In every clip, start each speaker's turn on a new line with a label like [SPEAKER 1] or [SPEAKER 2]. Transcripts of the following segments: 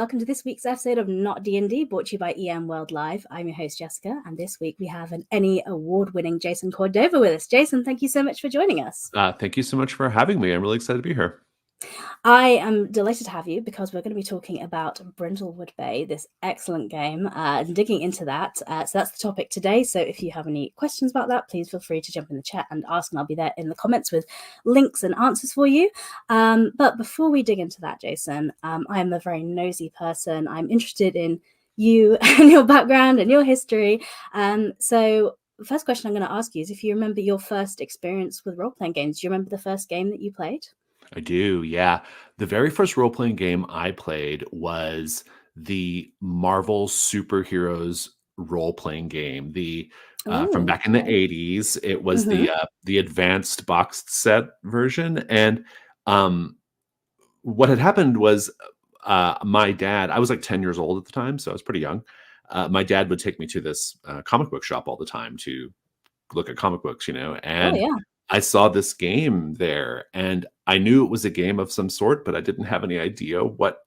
[SPEAKER 1] welcome to this week's episode of Not D&D, brought to you by EM World Live. I'm your host, Jessica, and this week we have an Emmy award-winning Jason Cordova with us. Jason, thank you so much for joining us.
[SPEAKER 2] Thank you so much for having me. I'm really excited to be here.
[SPEAKER 1] I am delighted to have you because we're going to be talking about Brindlewood Bay, this excellent game, and digging into that. So that's the topic today. So if you have any questions about that, please feel free to jump in the chat and ask, and I'll be there in the comments with links and answers for you. But before we dig into that, Jason, I am a very nosy person. I'm interested in you and your background and your history. So the first question I'm going to ask you is if you remember your first experience with role-playing games. Do you remember the first game that you played?
[SPEAKER 2] I do, yeah. The very first role-playing game I played was the Marvel Superheroes role-playing game. From back in the 80s. It was the advanced boxed set version. And what had happened was my dad, I was like 10 years old at the time, so I was pretty young. My dad would take me to this comic book shop all the time to look at comic books, and I saw this game there, and I knew it was a game of some sort, but I didn't have any idea what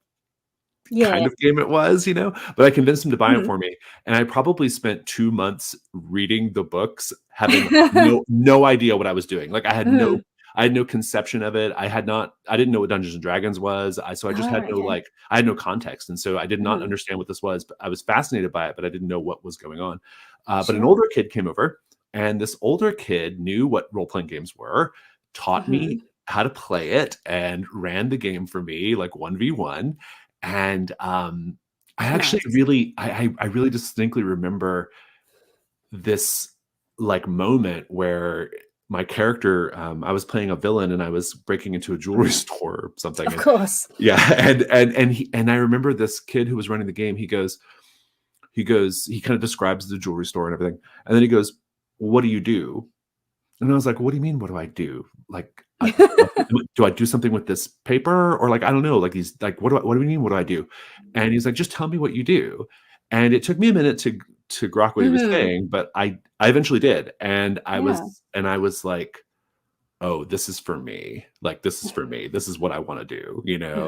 [SPEAKER 2] kind of game it was, but I convinced him to buy it for me. And I probably spent 2 months reading the books, having no idea what I was doing. Like I had no conception of it. I didn't know what Dungeons and Dragons was. I just had I had no context. And so I did not understand what this was, but I was fascinated by it, but I didn't know what was going on. But an older kid came over, and this older kid knew what role-playing games were, taught me how to play it, and ran the game for me, like 1v1. And I actually I really distinctly remember this like moment where my character, I was playing a villain and I was breaking into a jewelry store or something.
[SPEAKER 1] Of course.
[SPEAKER 2] Yeah. And I remember this kid who was running the game, he kind of describes the jewelry store and everything. And then he goes, "What do you do?" And I was like, "What do you mean? What do I do? Like, do I do something with this paper, or like I don't know? Like he's like, what do you mean? What do I do?" And he's like, "Just tell me what you do." And it took me a minute to grok what he was saying, but I eventually did, and I was like, "Oh, this is for me. Like this is for me. This is what I want to do.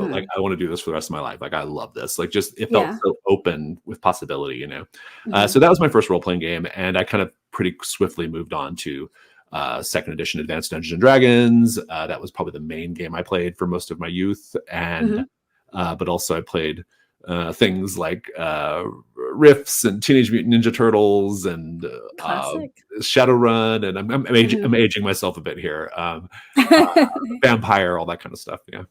[SPEAKER 2] Like I want to do this for the rest of my life. Like I love this. Like just it felt so open with possibility. So that was my first role playing game, and I kind of pretty swiftly moved on to second edition Advanced Dungeons and Dragons. That was probably the main game I played for most of my youth, and but also I played things like Rifts and Teenage Mutant Ninja Turtles and Shadowrun, and I'm aging myself a bit here. Vampire, all that kind of stuff. Yeah.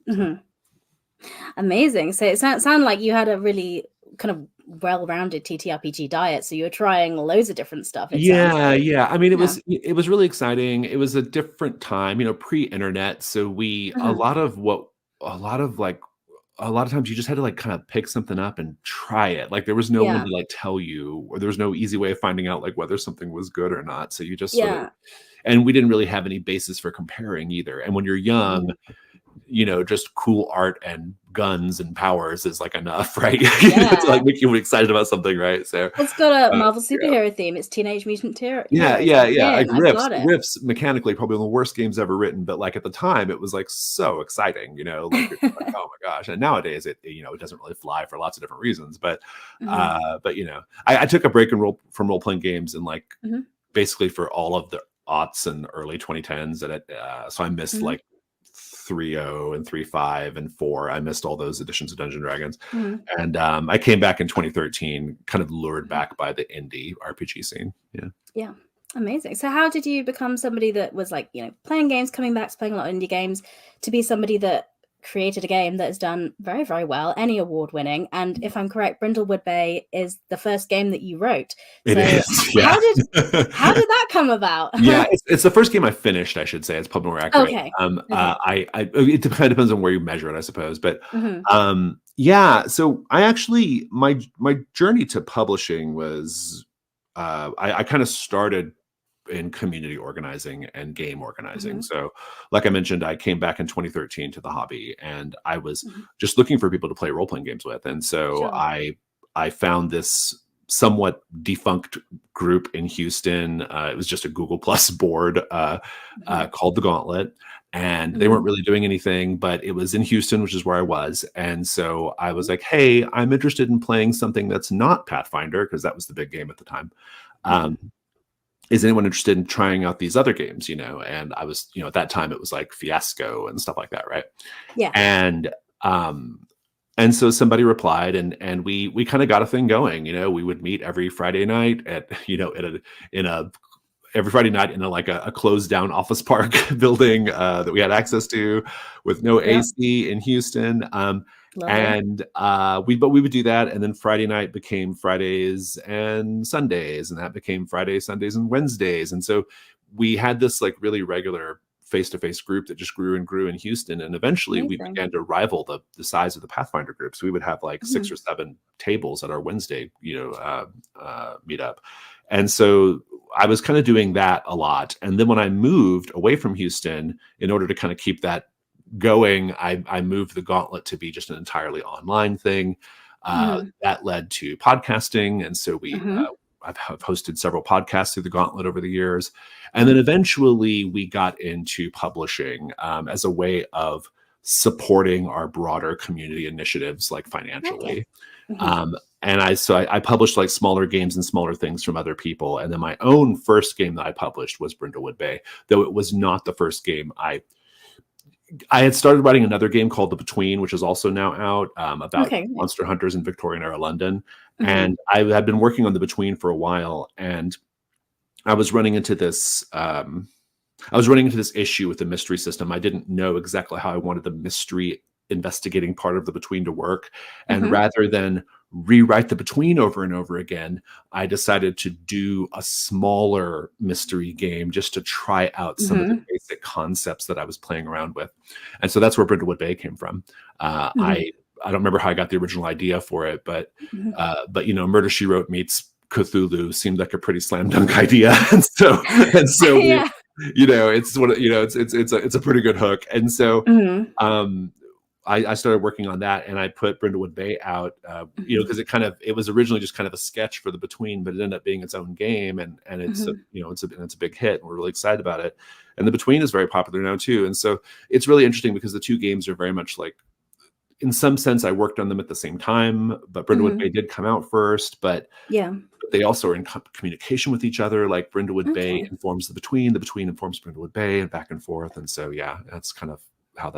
[SPEAKER 1] Amazing. So it sounded like you had a really kind of well-rounded TTRPG diet, so you were trying loads of different stuff.
[SPEAKER 2] Yeah. I mean, it was really exciting. It was a different time, pre-internet. So a lot of times you just had to like kind of pick something up and try it. Like there was no one to like tell you, or there was no easy way of finding out like whether something was good or not. So you just and we didn't really have any basis for comparing either. And when you're young, just cool art and guns and powers is like enough, right? To like make you excited about something, right? So
[SPEAKER 1] it's got a Marvel superhero theme. It's Teenage Mutant Heroes.
[SPEAKER 2] Yeah. Like Rifts mechanically probably one of the worst games ever written, but like at the time it was like so exciting, like, oh my gosh. And nowadays it doesn't really fly for lots of different reasons, but I took a break from role playing games and like basically for all of the aughts and early 2010s, and so I missed like 3.0 and 3.5 and 4. I missed all those editions of Dungeons & Dragons. And I came back in 2013, kind of lured back by the indie RPG scene.
[SPEAKER 1] Yeah. Amazing. So how did you become somebody that was like, playing games, coming back to playing a lot of indie games, to be somebody that created a game that has done very, very well, Emmy award winning? And if I'm correct, Brindlewood Bay is the first game that you wrote.
[SPEAKER 2] It is. Yeah.
[SPEAKER 1] How did that come about?
[SPEAKER 2] Yeah, it's the first game I finished, I should say. It's probably more accurate.
[SPEAKER 1] Okay.
[SPEAKER 2] It kind of depends on where you measure it, I suppose. But so I actually my journey to publishing was I kind of started in community organizing and game organizing. So like I mentioned, I came back in 2013 to the hobby, and I was just looking for people to play role-playing games with. And so I found this somewhat defunct group in Houston. It was just a Google Plus board called The Gauntlet. and they weren't really doing anything, but it was in Houston, which is where I was. And so I was like, hey, I'm interested in playing something that's not Pathfinder, because that was the big game at the time. Is anyone interested in trying out these other games, And I was, at that time it was like Fiasco and stuff like that, right?
[SPEAKER 1] Yeah.
[SPEAKER 2] And so somebody replied, and we kind of got a thing going. We would meet every Friday night every Friday night in a closed down office park building that we had access to, with no AC in Houston. We would do that, and then Friday night became Fridays and Sundays, and that became Fridays, Sundays, and Wednesdays. And so we had this like really regular face-to-face group that just grew and grew in Houston, and eventually we began to rival the size of the Pathfinder groups. We would have like 6 or 7 tables at our Wednesday meetup. And so I was kind of doing that a lot. And then when I moved away from Houston, in order to kind of keep that going, I moved the Gauntlet to be just an entirely online thing. That led to podcasting, and so I've hosted several podcasts through the Gauntlet over the years. And then eventually we got into publishing as a way of supporting our broader community initiatives, like financially. And I published like smaller games and smaller things from other people. And then my own first game that I published was Brindlewood Bay, though it was not the first game. I had started writing another game called The Between, which is also now out, about monster hunters in Victorian era London. And I had been working on The Between for a while, and I was running into this issue with the mystery system. I didn't know exactly how I wanted the mystery investigating part of The Between to work. And rather than rewrite The Between over and over again, I decided to do a smaller mystery game just to try out some of the basic concepts that I was playing around with. And so that's where Brindlewood Bay came from. I don't remember how I got the original idea for it, but Murder, She Wrote meets Cthulhu seemed like a pretty slam dunk idea. and so yeah. It's a pretty good hook. And so I started working on that, and I put Brindlewood Bay out, because it was originally just kind of a sketch for The Between, but it ended up being its own game, and it's it's a big hit, and we're really excited about it. And The Between is very popular now too, and so it's really interesting because the two games are very much like, in some sense, I worked on them at the same time, but Brindlewood Bay did come out first, but they also are in communication with each other. Like Brindlewood Bay informs The Between informs Brindlewood Bay, and back and forth. And so, that's kind of how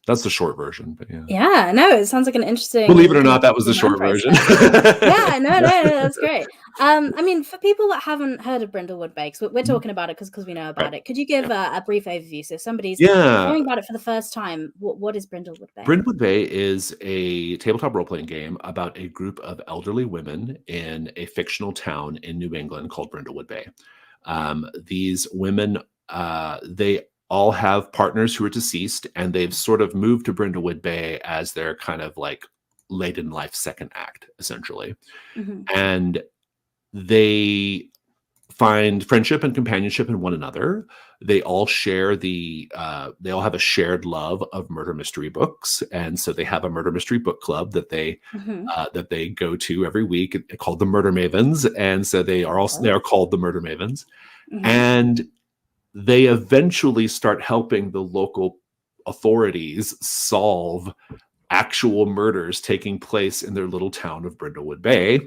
[SPEAKER 2] that's the short version, but
[SPEAKER 1] no, it sounds like an interesting,
[SPEAKER 2] believe it or not, that was the short version.
[SPEAKER 1] No, that's great. I mean, for people that haven't heard of Brindlewood Bay, because we're talking about it because we know about it, could you give a brief overview? So if somebody's hearing about it for the first time, what is Brindlewood Bay?
[SPEAKER 2] Brindlewood Bay is a tabletop role-playing game about a group of elderly women in a fictional town in New England called Brindlewood Bay. These women, they all have partners who are deceased, and they've sort of moved to Brindlewood Bay as their kind of like late in life second act, essentially. And they find friendship and companionship in one another. They all share they all have a shared love of murder mystery books, and so they have a murder mystery book club that they go to every week, called the Murder Mavens. And so they are called the Murder Mavens, and they eventually start helping the local authorities solve actual murders taking place in their little town of Brindlewood Bay.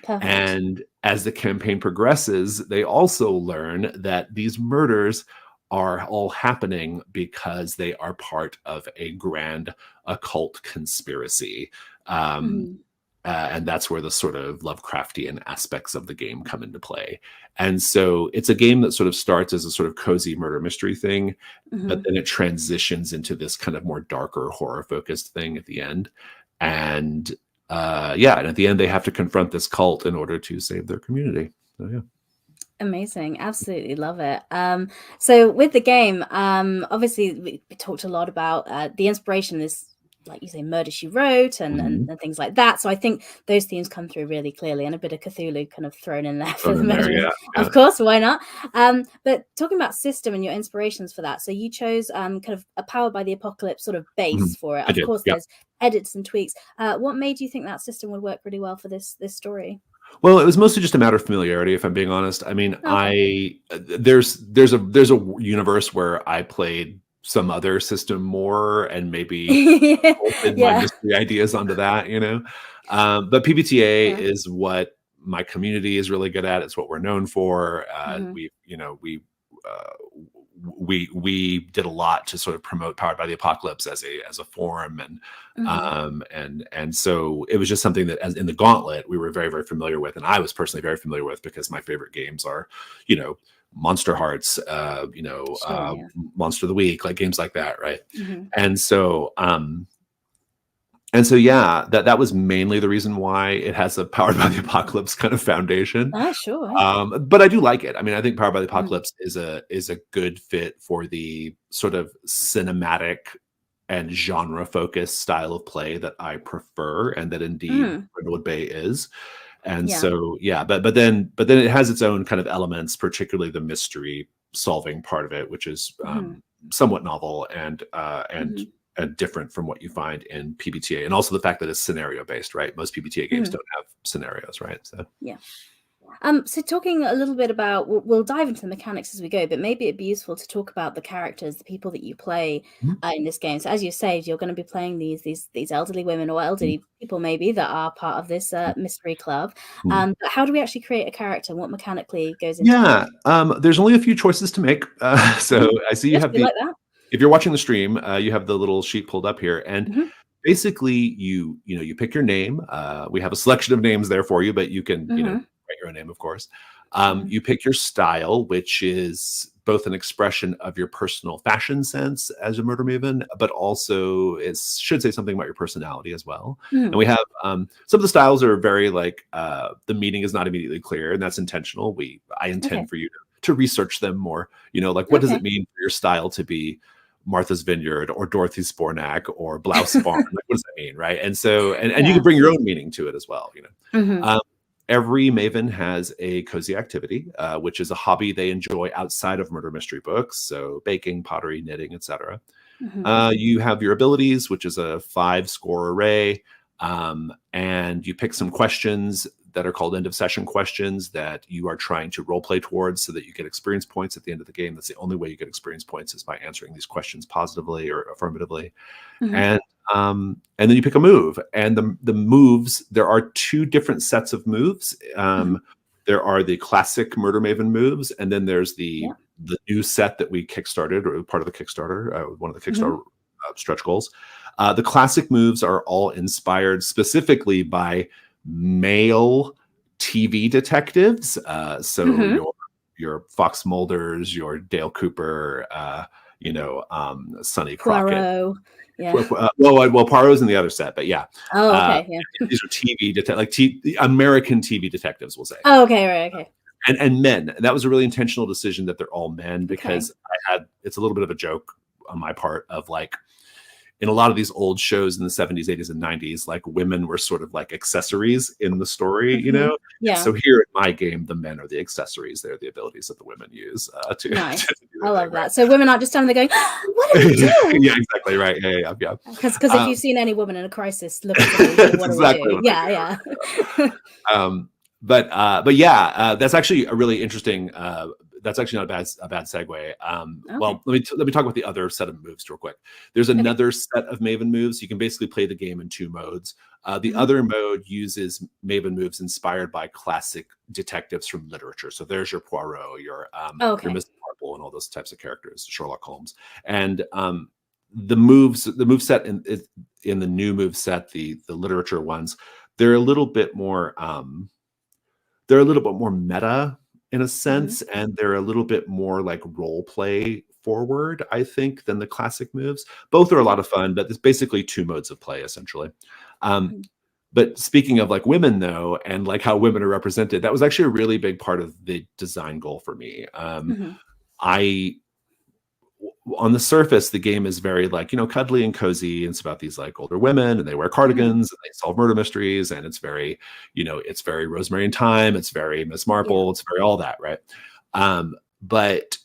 [SPEAKER 2] Perfect. And as the campaign progresses, they also learn that these murders are all happening because they are part of a grand occult conspiracy. And that's where the sort of Lovecraftian aspects of the game come into play. And so it's a game that sort of starts as a sort of cozy murder mystery thing, but then it transitions into this kind of more darker horror focused thing at the end. And and at the end they have to confront this cult in order to save their community. So
[SPEAKER 1] Amazing. Absolutely love it. So with the game, obviously we talked a lot about the inspiration is, like you say, Murder, She Wrote and things like that. So I think those themes come through really clearly, and a bit of Cthulhu kind of thrown in there for the murder. Of course, why not? But talking about system and your inspirations for that, so you chose kind of a Powered by the Apocalypse sort of base for it. Of course, there's edits and tweaks. What made you think that system would work really well for this story?
[SPEAKER 2] Well, it was mostly just a matter of familiarity, if I'm being honest. I mean, there's a universe where I played some other system more and maybe bolted my mystery ideas onto that, but PBTA is what my community is really good at. It's what we're known for. We did a lot to sort of promote Powered by the Apocalypse as a forum, and so it was just something that, as in the Gauntlet, we were very, very familiar with, and I was personally very familiar with, because my favorite games are, Monster Hearts, Monster of the Week, like games like that, right? And so, yeah, that was mainly the reason why it has a Powered by the Apocalypse kind of foundation.
[SPEAKER 1] Sure.
[SPEAKER 2] But I do like it. I mean, I think Powered by the Apocalypse is a good fit for the sort of cinematic and genre-focused style of play that I prefer, and that indeed Brindlewood Bay is. And so, but then it has its own kind of elements, particularly the mystery solving part of it, which is somewhat novel and different from what you find in PBTA, and also the fact that it's scenario based, right? Most PBTA games don't have scenarios, right? So
[SPEAKER 1] so talking a little bit about, we'll dive into the mechanics as we go, but maybe it'd be useful to talk about the characters, the people that you play in this game. So as you say, you're going to be playing these elderly women, or elderly people maybe, that are part of this mystery club. But how do we actually create a character? What mechanically goes into it?
[SPEAKER 2] There's only a few choices to make. So I see you have
[SPEAKER 1] like that.
[SPEAKER 2] If you're watching the stream, you have the little sheet pulled up here, and basically you pick your name. We have a selection of names there for you, but you can write your own name, of course. You pick your style, which is both an expression of your personal fashion sense as a murder maven, but also it should say something about your personality as well. And we have some of the styles are very like the meaning is not immediately clear, and that's intentional. I intend for you to research them more. Like what does it mean for your style to be Martha's Vineyard or Dorothy Spornak or Blouse Farm? Like, what does that mean, right? And so, and you can bring your own meaning to it as well. Every maven has a cozy activity, which is a hobby they enjoy outside of murder mystery books. So baking, pottery, knitting, etc. You have your abilities, which is a 5-score array, and you pick some questions that are called end of session questions that you are trying to role play towards, so that you get experience points at the end of the game. That's the only way you get experience points, is by answering these questions positively or affirmatively. And then you pick a move, and the moves, there are 2 different sets of moves. There are the classic Murder Maven moves, and then there's the new set that we kickstarted, or part of the Kickstarter, one of the Kickstarter stretch goals. The classic moves are all inspired specifically by male TV detectives. So your Fox Mulders, your Dale Cooper, Sonny Crockett.
[SPEAKER 1] Poirot.
[SPEAKER 2] Well, Poirot's in the other set, but yeah.
[SPEAKER 1] Oh, okay.
[SPEAKER 2] These are TV American TV detectives, we'll say.
[SPEAKER 1] Oh, okay, right, okay.
[SPEAKER 2] And men. That was a really intentional decision that they're all men, because it's a little bit of a joke on my part of like, in a lot of these old shows in the 70s, 80s, and 90s, like women were sort of like accessories in the story, Yeah. So here in my game, the men are the accessories. They're the abilities that the women use to.
[SPEAKER 1] Nice.
[SPEAKER 2] To do
[SPEAKER 1] I love that. Right? So women aren't just standing there going, "What are you doing?"
[SPEAKER 2] Yeah, exactly right. Yeah.
[SPEAKER 1] Because if you've seen any woman in a crisis, look at them. What exactly. Yeah.
[SPEAKER 2] But yeah, that's actually a really interesting. That's actually not a bad segue. Well, let me talk about the other set of moves real quick. There's another set of Maven moves. You can basically play the game in 2 modes. The other mode uses Maven moves inspired by classic detectives from literature. So there's your Poirot, your Mr. Marple, and all those types of characters, Sherlock Holmes. And the move set in the new move set, the literature ones, they're a little bit more meta in a sense, and they're a little bit more like role play forward, I think, than the classic moves. Both are a lot of fun, but it's basically 2 modes of play essentially. But speaking of like women though, and like how women are represented, that was actually a really big part of the design goal for me. On the surface, the game is very like, cuddly and cozy. And it's about these like older women, and they wear cardigans and they solve murder mysteries. And it's very, it's very Rosemary and Thyme. It's very Miss Marple. It's very all that, right? But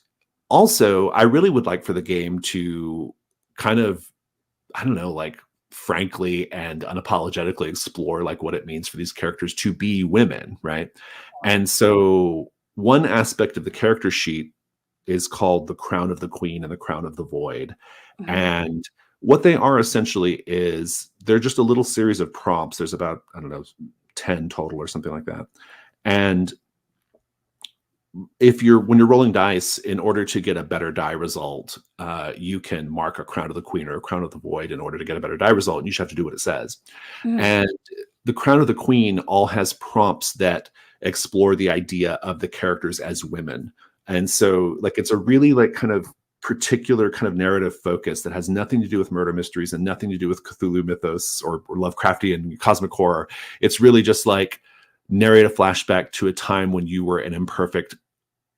[SPEAKER 2] also, I really would like for the game to kind of, I don't know, like frankly and unapologetically explore like what it means for these characters to be women, right? And so one aspect of the character sheet is called the Crown of the Queen and the Crown of the Void. And what they are essentially is they're just a little series of prompts. There's about, I don't know, 10 total or something like that. And when you're rolling dice, in order to get a better die result, you can mark a Crown of the Queen or a Crown of the Void in order to get a better die result, and you just have to do what it says. And the Crown of the Queen all has prompts that explore the idea of the characters as women. And so like it's a really like kind of particular kind of narrative focus that has nothing to do with murder mysteries and nothing to do with Cthulhu mythos or Lovecraftian cosmic horror. It's really just like narrate a flashback to a time when you were an imperfect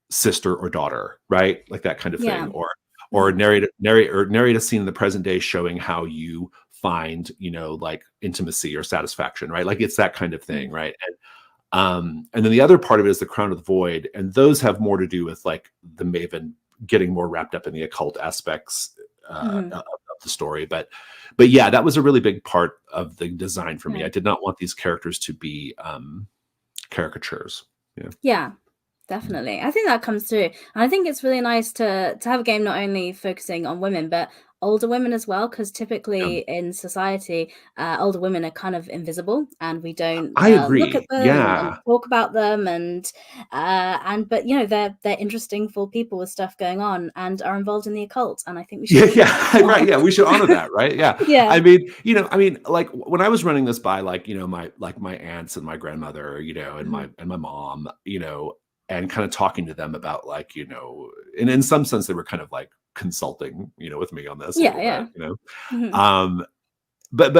[SPEAKER 2] sister or daughter, right? Like that kind of thing. Or narrate a scene in the present day showing how you find, like intimacy or satisfaction, right? Like it's that kind of thing, right? And then the other part of it is the Crown of the Void, and those have more to do with like the Maven getting more wrapped up in the occult aspects of the story. But yeah, that was a really big part of the design for me. I did not want these characters to be caricatures.
[SPEAKER 1] Yeah, definitely. I think that comes through. And I think it's really nice to have a game not only focusing on women, but older women as well, because typically in society, older women are kind of invisible, and we don't look at them and talk about them, but they're interesting for people with stuff going on and are involved in the occult, and I think we should
[SPEAKER 2] right, we should honor that, right?
[SPEAKER 1] Yeah.
[SPEAKER 2] I mean like when I was running this by my aunts and my grandmother, and my mom, and kind of talking to them about like, and in some sense they were kind of like consulting, with me on this. But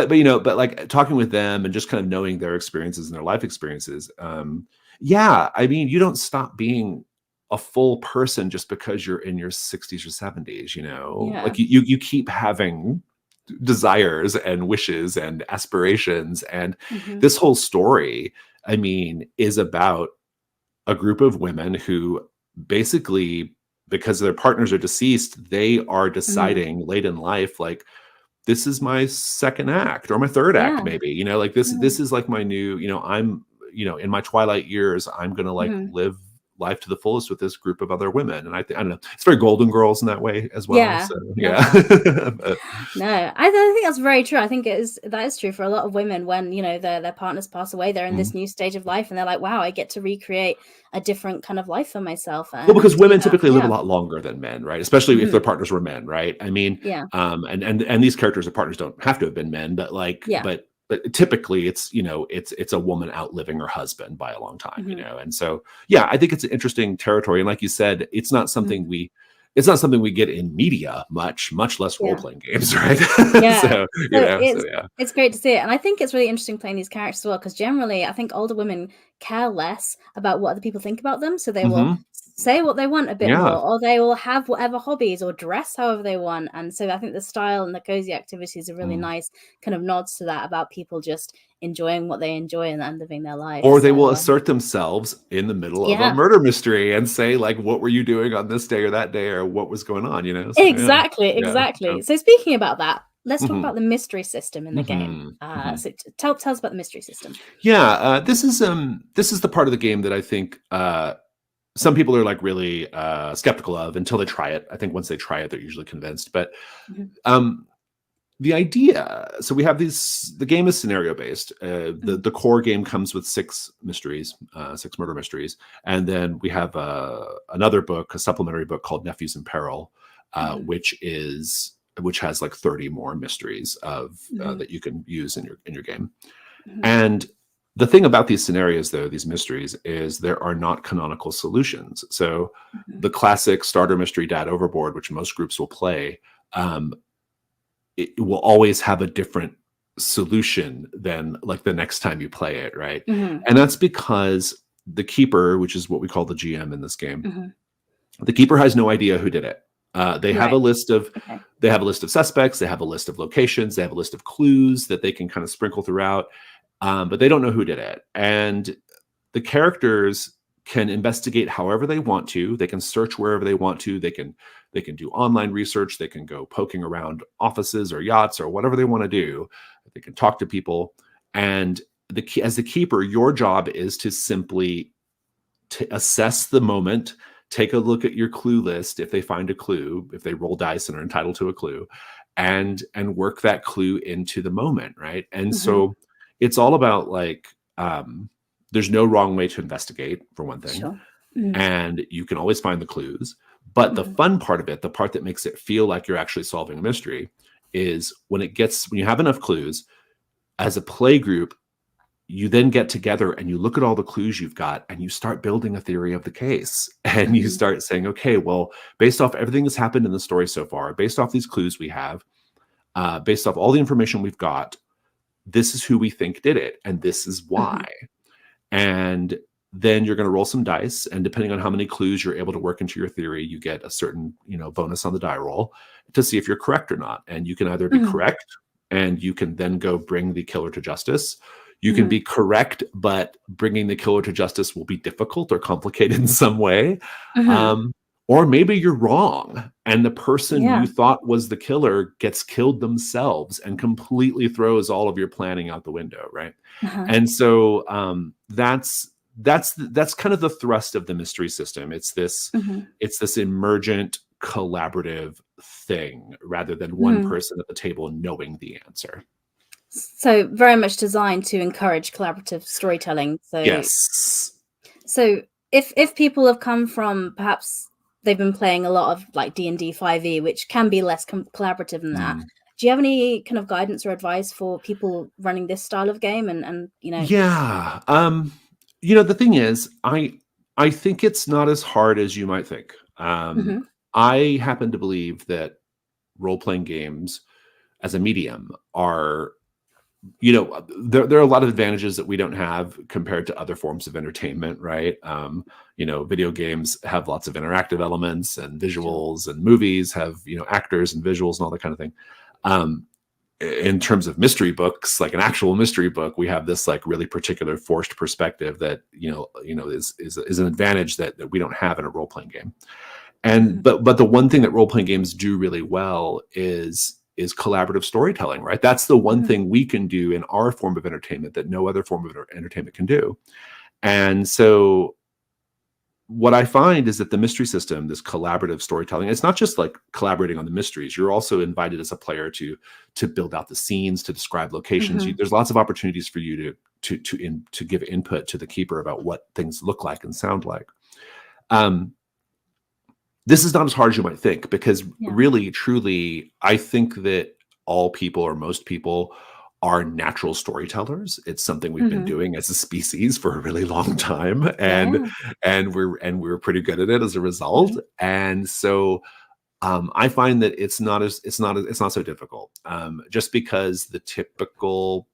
[SPEAKER 2] like talking with them and just kind of knowing their experiences and their life experiences. I mean, you don't stop being a full person just because you're in your 60s or 70s, like you keep having desires and wishes and aspirations. And this whole story, I mean, is about a group of women who basically, because their partners are deceased, they are deciding late in life, like, this is my second act or my third act, maybe, like this is like my new, I'm, in my twilight years, I'm going to like live life to the fullest with this group of other women. And I don't know, it's very Golden Girls in that way as well.
[SPEAKER 1] Yeah.
[SPEAKER 2] So,
[SPEAKER 1] No, I think that's very true. I think that is true for a lot of women when, their partners pass away, they're in this new stage of life and they're like, wow, I get to recreate a different kind of life for myself.
[SPEAKER 2] Well, because women typically live a lot longer than men, right? Especially if their partners were men, right? I mean, and these characters or partners don't have to have been men, but like, but typically it's, it's a woman outliving her husband by a long time, and so, I think it's an interesting territory. And like you said, it's not something we get in media much less role-playing games, right?
[SPEAKER 1] It's great to see it. And I think it's really interesting playing these characters as well, because generally I think older women care less about what other people think about them. So they will say what they want a bit more, or they will have whatever hobbies or dress however they want. And so I think the style and the cozy activities are really nice kind of nods to that, about people just enjoying what they enjoy and living their life.
[SPEAKER 2] Or they will assert themselves in the middle of a murder mystery and say like, what were you doing on this day or that day, or what was going on, So,
[SPEAKER 1] exactly. So speaking about that, let's talk about the mystery system in the game. So tell us about the mystery system.
[SPEAKER 2] This is the part of the game that I think some people are like really skeptical of until they try it. I think once they try it, they're usually convinced. But the idea, so we have the game is scenario based. The core game comes with 6 mysteries, 6 murder mysteries. And then we have another book, a supplementary book called Nephews in Peril, which has like 30 more mysteries of that you can use in your game. And the thing about these scenarios, though, these mysteries, is there are not canonical solutions. So the classic starter mystery, Dad Overboard, which most groups will play, it will always have a different solution than like the next time you play it, right? And that's because the keeper, which is what we call the GM in this game, the keeper has no idea who did it. They have a list of suspects, they have a list of locations, they have a list of clues that they can kind of sprinkle throughout. But they don't know who did it. And the characters can investigate however they want to. They can search wherever they want to. They can do online research. They can go poking around offices or yachts or whatever they want to do. They can talk to people. And as the keeper, your job is to simply assess the moment, take a look at your clue list if they find a clue, if they roll dice and are entitled to a clue, and work that clue into the moment, right? And so it's all about like there's no wrong way to investigate, for one thing.
[SPEAKER 1] Sure.
[SPEAKER 2] And you can always find the clues. But the fun part of it, the part that makes it feel like you're actually solving a mystery, is when you have enough clues, as a play group, you then get together and you look at all the clues you've got and you start building a theory of the case. And you start saying, okay, well, based off everything that's happened in the story so far, based off these clues we have, based off all the information we've got, this is who we think did it. And this is why. And then you're going to roll some dice, and depending on how many clues you're able to work into your theory, you get a certain, bonus on the die roll to see if you're correct or not. And you can either be correct, and you can then go bring the killer to justice. You can be correct, but bringing the killer to justice will be difficult or complicated in some way. Or maybe you're wrong, and the person you thought was the killer gets killed themselves and completely throws all of your planning out the window, right? And so that's kind of the thrust of the mystery system. It's this emergent collaborative thing rather than one person at the table knowing the answer.
[SPEAKER 1] So very much designed to encourage collaborative storytelling. So
[SPEAKER 2] yes.
[SPEAKER 1] So if people have come from, perhaps they've been playing a lot of like D&D 5e, which can be less collaborative than that. Do you have any kind of guidance or advice for people running this style of game? And
[SPEAKER 2] Yeah. The thing is, I think it's not as hard as you might think. I happen to believe that role-playing games as a medium are, there are a lot of advantages that we don't have compared to other forms of entertainment, right? Video games have lots of interactive elements and visuals, and movies have, actors and visuals and all that kind of thing. In terms of mystery books, like an actual mystery book, we have this like really particular forced perspective that, is an advantage that we don't have in a role-playing game. And, but the one thing that role-playing games do really well is collaborative storytelling, right? That's the one thing we can do in our form of entertainment that no other form of entertainment can do. And so what I find is that the mystery system, this collaborative storytelling, it's not just like collaborating on the mysteries. You're also invited as a player to build out the scenes, to describe locations. There's lots of opportunities for you to give input to the keeper about what things look like and sound like. This is not as hard as you might think, because really, truly, I think that all people, or most people, are natural storytellers. It's something we've been doing as a species for a really long time, and we're pretty good at it as a result. And so I find that it's not so difficult. Just because the typical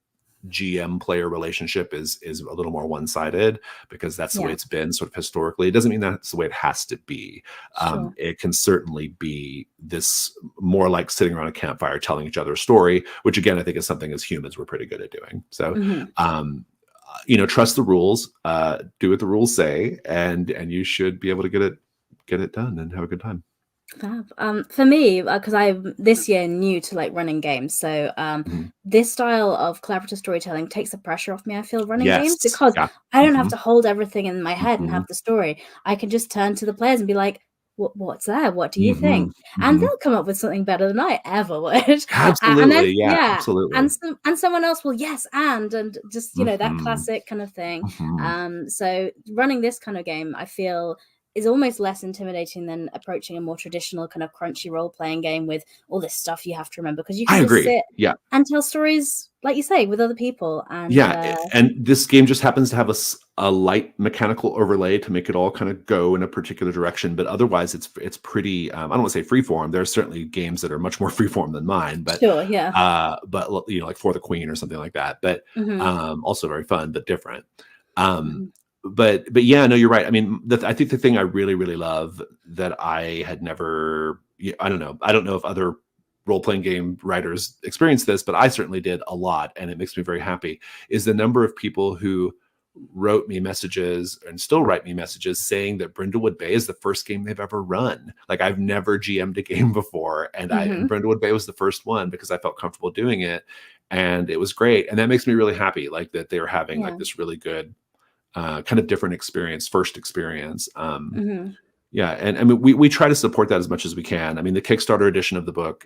[SPEAKER 2] GM player relationship is a little more one-sided, because that's the way it's been sort of historically. It doesn't mean that's the way it has to be. It can certainly be this more like sitting around a campfire telling each other a story, which again, I think is something as humans we're pretty good at doing. So trust the rules, do what the rules say, and you should be able to get it done and have a good time.
[SPEAKER 1] Fab. For me, because I'm this year new to like running games, so this style of collaborative storytelling takes the pressure off me. I feel running games, because I don't have to hold everything in my head and have the story. I can just turn to the players and be like, what's there? What do you think? And they'll come up with something better than I ever would.
[SPEAKER 2] Absolutely.
[SPEAKER 1] And then,
[SPEAKER 2] absolutely.
[SPEAKER 1] And someone else will and just that classic kind of thing. So running this kind of game, I feel, is almost less intimidating than approaching a more traditional kind of crunchy role-playing game with all this stuff you have to remember, because you can just sit and tell stories, like you say, with other people. And
[SPEAKER 2] and this game just happens to have a light mechanical overlay to make it all kind of go in a particular direction, but otherwise it's pretty I don't want to say freeform. There's certainly games that are much more freeform than mine, but but like For the Queen or something like that, but also very fun but different. But yeah, no, you're right. I mean, I think the thing I really, really love that I had never, I don't know if other role-playing game writers experience this, but I certainly did a lot, and it makes me very happy, is the number of people who wrote me messages and still write me messages saying that Brindlewood Bay is the first game they've ever run. Like, I've never GM'd a game before, and and Brindlewood Bay was the first one because I felt comfortable doing it, and it was great. And that makes me really happy, like that they were having like this really good kind of different experience, first experience. Yeah, and I mean, we try to support that as much as we can. I mean, the Kickstarter edition of the book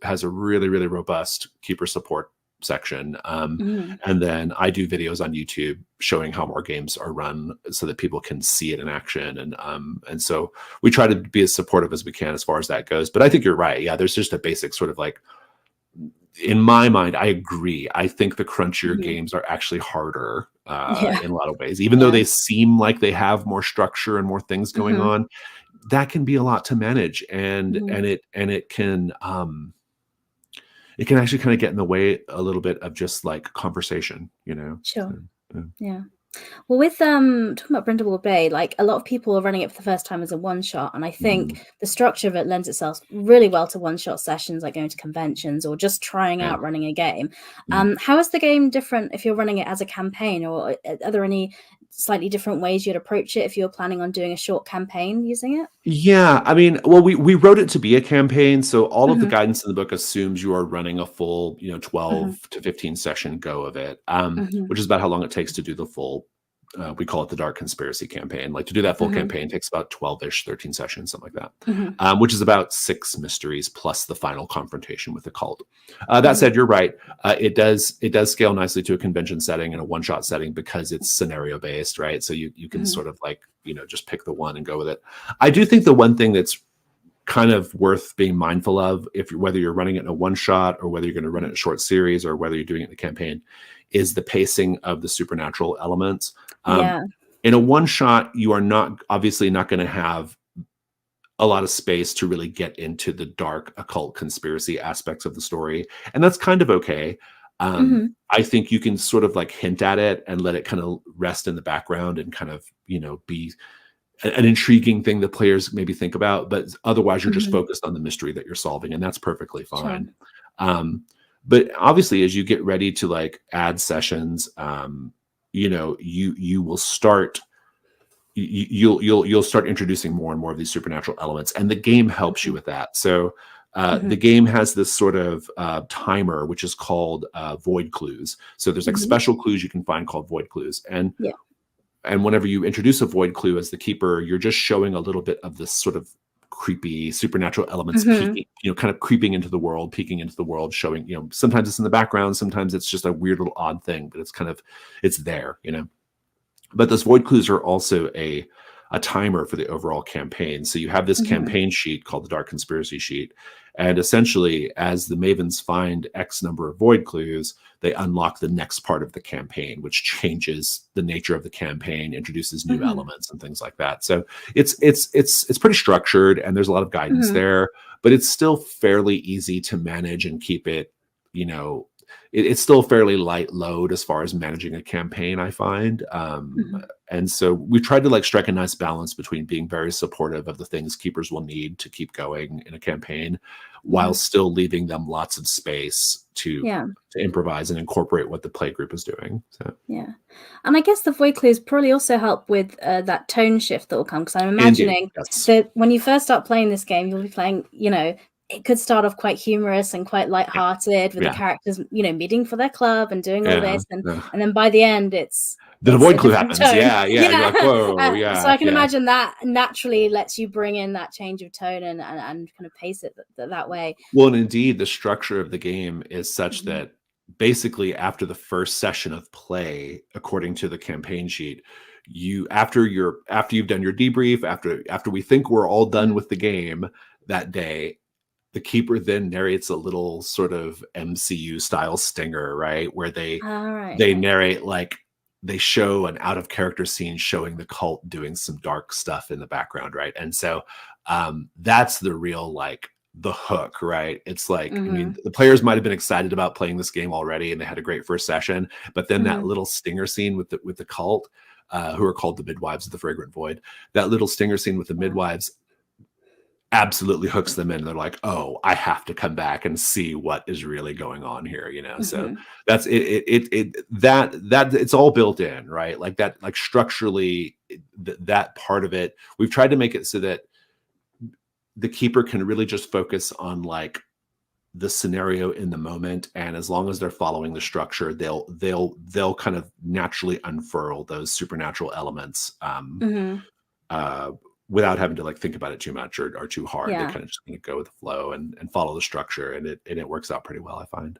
[SPEAKER 2] has a really, really robust keeper support section. And then I do videos on YouTube showing how more games are run so that people can see it in action. And so we try to be as supportive as we can as far as that goes. But I think you're right. Yeah, there's just a basic sort of like, in my mind, I agree. I think the crunchier games are actually harder in a lot of ways, even though they seem like they have more structure and more things going on. That can be a lot to manage, and it can actually kind of get in the way a little bit of just like conversation, you know.
[SPEAKER 1] Sure. So, yeah. Well, with talking about Brindlewood Bay, like a lot of people are running it for the first time as a one shot, and I think the structure of it lends itself really well to one shot sessions, like going to conventions or just trying out running a game. How is the game different if you're running it as a campaign, or are there any slightly different ways you'd approach it if you're planning on doing a short campaign using it?
[SPEAKER 2] Yeah, I mean, well, we wrote it to be a campaign, so all of the guidance in the book assumes you are running a full, 12 to 15 session go of it, which is about how long it takes to do the full. We call it the Dark Conspiracy campaign. Like, to do that full campaign takes about 12-ish, 13 sessions, something like that, which is about 6 mysteries plus the final confrontation with the cult. That said, you're right. It does scale nicely to a convention setting and a one-shot setting because it's scenario based, right? So you can sort of like, just pick the one and go with it. I do think the one thing that's kind of worth being mindful of, whether you're running it in a one shot or whether you're going to run it in a short series or whether you're doing it in a campaign, is the pacing of the supernatural elements. In a one shot, you are obviously not going to have a lot of space to really get into the dark occult conspiracy aspects of the story, and that's kind of okay. I think you can sort of like hint at it and let it kind of rest in the background and kind of, be an intriguing thing that players maybe think about, but otherwise you're just focused on the mystery that you're solving, and that's perfectly fine. Sure. But obviously, as you get ready to like add sessions, you will start. You'll start introducing more and more of these supernatural elements, and the game helps you with that. So the game has this sort of timer, which is called void clues. So there's like special clues you can find called void clues, and whenever you introduce a void clue as the keeper, you're just showing a little bit of this sort of creepy supernatural elements peeking, kind of creeping into the world, peeking into the world, showing, sometimes it's in the background, sometimes it's just a weird little odd thing, but it's there, But those void clues are also a timer for the overall campaign. So you have this campaign sheet called the Dark Conspiracy sheet. And essentially, as the Mavens find X number of void clues, they unlock the next part of the campaign, which changes the nature of the campaign, introduces new elements and things like that. So it's pretty structured, and there's a lot of guidance there, but it's still fairly easy to manage and keep it, it's still fairly light load as far as managing a campaign, I find. And so we tried to like strike a nice balance between being very supportive of the things keepers will need to keep going in a campaign, while still leaving them lots of space to improvise and incorporate what the play group is doing. So
[SPEAKER 1] and I guess the void clues probably also help with that tone shift that will come, because I'm imagining that when you first start playing this game, you'll be playing, it could start off quite humorous and quite lighthearted with the characters, meeting for their club and doing all this, and then by the end,
[SPEAKER 2] the void clue happens.
[SPEAKER 1] Tone.
[SPEAKER 2] You're like, whoa,
[SPEAKER 1] So I can imagine that naturally lets you bring in that change of tone and kind of pace it that way.
[SPEAKER 2] Well, and indeed, the structure of the game is such that basically after the first session of play, according to the campaign sheet, after you've done your debrief, after we think we're all done with the game that day, the keeper then narrates a little sort of MCU style stinger, right? Where they narrate, like, they show an out of character scene showing the cult doing some dark stuff in the background, right? And so that's the real, like, the hook, right? It's like, I mean, the players might have been excited about playing this game already and they had a great first session, but then that little stinger scene with the cult, who are called the Midwives of the Fragrant Void, that little stinger scene with the midwives absolutely hooks them in. They're like, oh, I have to come back and see what is really going on here, So that's that it's all built in, right? Like that, like structurally, that part of it, we've tried to make it so that the keeper can really just focus on like the scenario in the moment, and as long as they're following the structure, they'll kind of naturally unfurl those supernatural elements without having to like think about it too much or too hard. They
[SPEAKER 1] Yeah.
[SPEAKER 2] kind of just gonna go with the flow and follow the structure, and it works out pretty well, I find.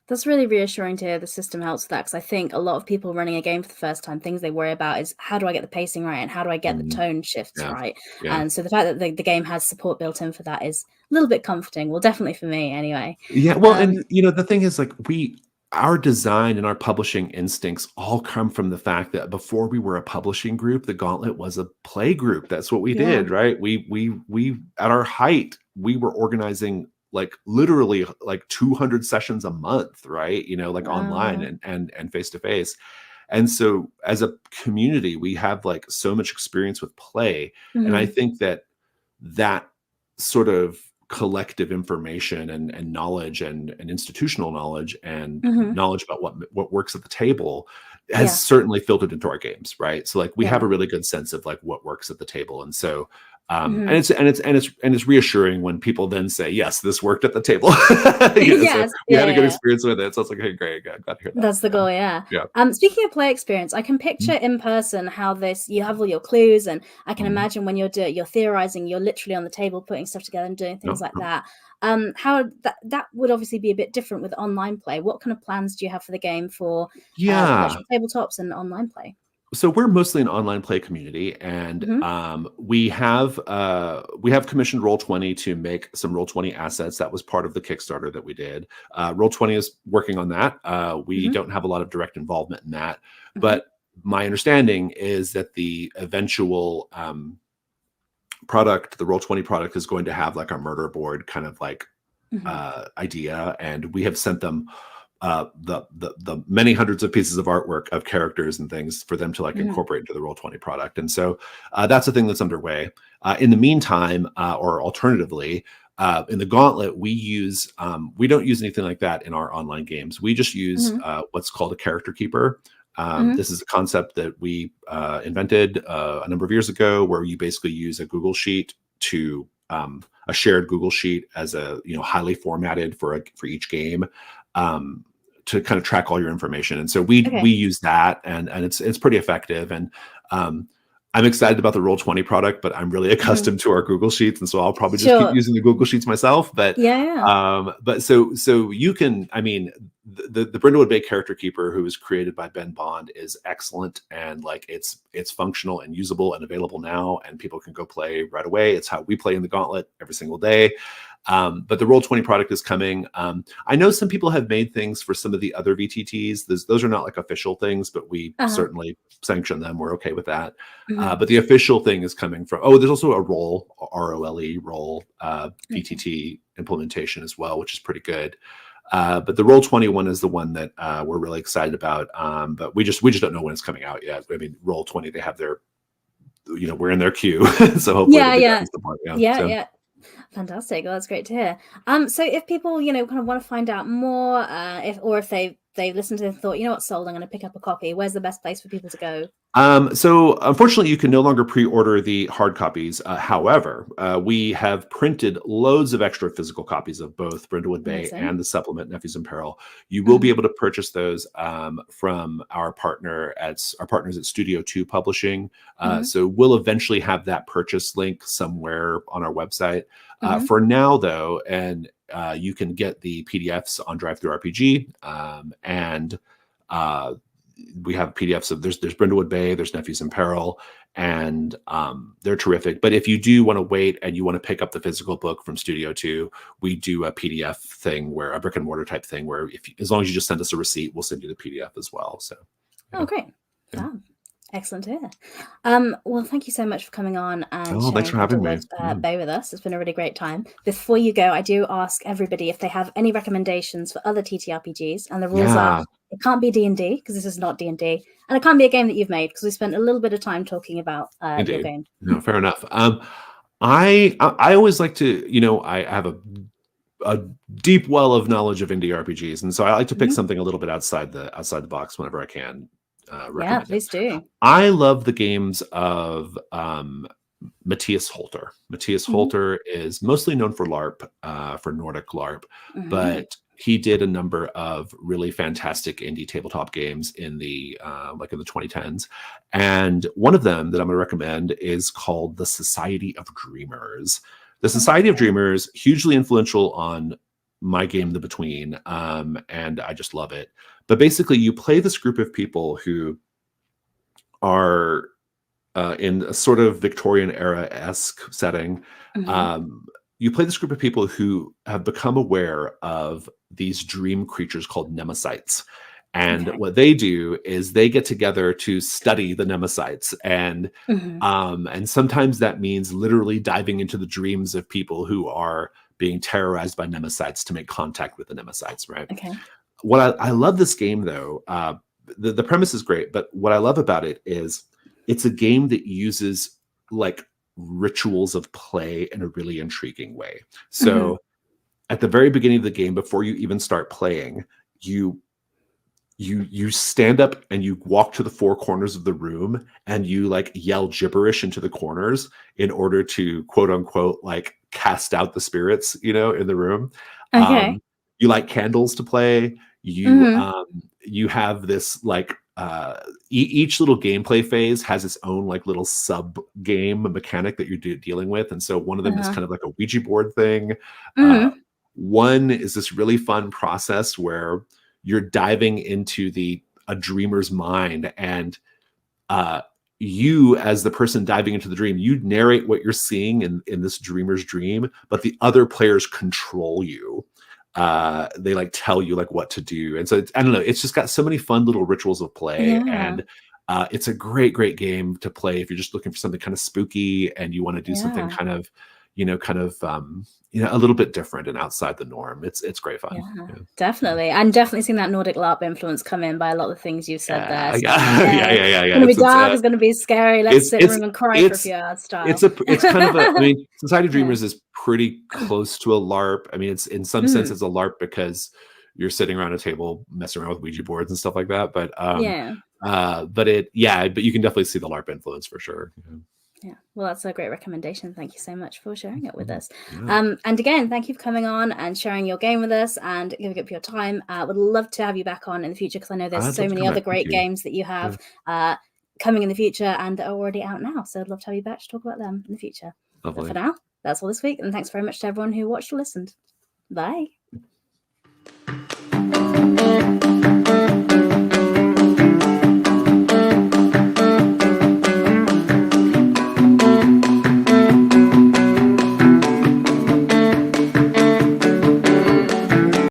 [SPEAKER 1] That's really reassuring to hear the system helps with that, because I think a lot of people running a game for the first time, things they worry about is how do I get the pacing right and how do I get the tone shifts
[SPEAKER 2] Yeah.
[SPEAKER 1] right?
[SPEAKER 2] Yeah.
[SPEAKER 1] And so the fact that the game has support built in for that is a little bit comforting. Well, definitely for me anyway.
[SPEAKER 2] Yeah, well, and the thing is, like, our design and our publishing instincts all come from the fact that before we were a publishing group, the Gauntlet was a play group. That's what we did, right? We at our height, we were organizing like literally like 200 sessions a month, right? Like online and face to face. And so as a community, we have like so much experience with play. And I think that sort of collective information and knowledge and institutional knowledge and knowledge about what works at the table has certainly filtered into our games, right? So like we have a really good sense of like what works at the table. And so and it's reassuring when people then say, yes, this worked at the table. So we had a good experience with it. So it's like, hey, great, glad to hear that.
[SPEAKER 1] That's the goal, yeah. Speaking of play experience, I can picture in person how you have all your clues, and I can imagine when you're theorizing, you're literally on the table putting stuff together and doing things like that. How that would obviously be a bit different with online play. What kind of plans do you have for the game for virtual tabletops and online play?
[SPEAKER 2] So we're mostly an online play community, and we have commissioned Roll20 to make some Roll20 assets. That was part of the Kickstarter that we did. Roll20 is working on that. We don't have a lot of direct involvement in that, but my understanding is that the eventual product, the Roll20 product, is going to have like a murder board kind of like idea, and we have sent them the many hundreds of pieces of artwork of characters and things for them to like incorporate into the Roll20 product. And so that's a thing that's underway. In the meantime, or alternatively, in the Gauntlet, we don't use anything like that in our online games. We just use what's called a character keeper. This is a concept that we invented a number of years ago, where you basically use a Google Sheet to a shared Google Sheet as a highly formatted for each game, to kind of track all your information. And so we use that, and it's pretty effective. And I'm excited about the Roll20 product, but I'm really accustomed to our Google Sheets, and so I'll probably just keep using the Google Sheets myself. But but so you can, I mean, the Brindlewood Bay character keeper, who was created by Ben Bond, is excellent, and like it's functional and usable and available now, and people can go play right away. It's how we play in the Gauntlet every single day. But the Roll20 product is coming. I know some people have made things for some of the other VTTs. Those are not like official things, but we certainly sanction them. We're okay with that. But the official thing is coming from, there's also a Roll, ROLE, Roll VTT implementation as well, which is pretty good. But the Roll20 one is the one that we're really excited about. But we just don't know when it's coming out yet. I mean, Roll20, they have their, we're in their queue. So hopefully
[SPEAKER 1] yeah. Fantastic. Well, that's great to hear. So if people, kind of want to find out more, if they've listened to it and thought, you know what, sold, I'm going to pick up a copy, where's the best place for people to go?
[SPEAKER 2] So unfortunately, you can no longer pre-order the hard copies. However, we have printed loads of extra physical copies of both Brindlewood Bay and the supplement Nephews in Peril. You will be able to purchase those from our partners at Studio 2 Publishing. So we'll eventually have that purchase link somewhere on our website. For now, though, and you can get the PDFs on DriveThruRPG, and we have PDFs of there's Brindlewood Bay, there's Nephews in Peril, and they're terrific. But if you do want to wait and you want to pick up the physical book from Studio 2, we do a PDF thing, where a brick and mortar type thing, where as long as you just send us a receipt, we'll send you the PDF as well. So
[SPEAKER 1] great. Excellent to hear. Well, thank you so much for coming on and
[SPEAKER 2] thanks for having me.
[SPEAKER 1] Bay with us. It's been a really great time. Before you go, I do ask everybody if they have any recommendations for other TTRPGs, and the rules are it can't be D&D, because this is not D&D, and it can't be a game that you've made, because we spent a little bit of time talking about your game.
[SPEAKER 2] No, fair enough. I always like to, I have a deep well of knowledge of indie RPGs, and so I like to pick something a little bit outside the box whenever I can.
[SPEAKER 1] Please do.
[SPEAKER 2] I love the games of Matthias Holter. Matthias Holter is mostly known for LARP, for Nordic LARP, but he did a number of really fantastic indie tabletop games in the like in the 2010s. And one of them that I'm going to recommend is called The Society of Dreamers. The Society of Dreamers, hugely influential on my game, The Between, and I just love it. But basically, you play this group of people who are in a sort of Victorian era-esque setting. You play this group of people who have become aware of these dream creatures called Nemesites. And what they do is they get together to study the Nemesites. And sometimes that means literally diving into the dreams of people who are being terrorized by Nemesites to make contact with the Nemesites, right? What I love this game, though, the premise is great, but what I love about it is it's a game that uses like rituals of play in a really intriguing way. So at the very beginning of the game, before you even start playing, you stand up and you walk to the four corners of the room and you like yell gibberish into the corners in order to quote unquote like cast out the spirits, you know, in the room. You light candles to play. You have this like each little gameplay phase has its own like little sub game mechanic that you're dealing with, and so one of them is kind of like a Ouija board thing. One is this really fun process where you're diving into a dreamer's mind, and you, as the person diving into the dream, you narrate what you're seeing in this dreamer's dream, but the other players control you. They like tell you like what to do, and so I don't know, it's just got so many fun little rituals of play. And it's a great game to play if you're just looking for something kind of spooky and you want to do something kind of a little bit different and outside the norm. It's great fun.
[SPEAKER 1] Definitely. And definitely seeing that Nordic LARP influence come in by a lot of the things you've said there. So,
[SPEAKER 2] It's
[SPEAKER 1] gonna be dark, it's gonna be scary, let's sit in the room and cry for a few hours style.
[SPEAKER 2] It's kind of I mean, Society of Dreamers is pretty close to a LARP. I mean, it's in some sense it's a LARP because you're sitting around a table messing around with Ouija boards and stuff like that. But but you can definitely see the LARP influence for sure.
[SPEAKER 1] Yeah, well, that's a great recommendation. Thank you so much for sharing it with us. And again, thank you for coming on and sharing your game with us and giving up your time. Would love to have you back on in the future because I know there's so many other great games that you have coming in the future and that are already out now. So I'd love to have you back to talk about them in the future. But for now, that's all this week. And thanks very much to everyone who watched or listened. Bye.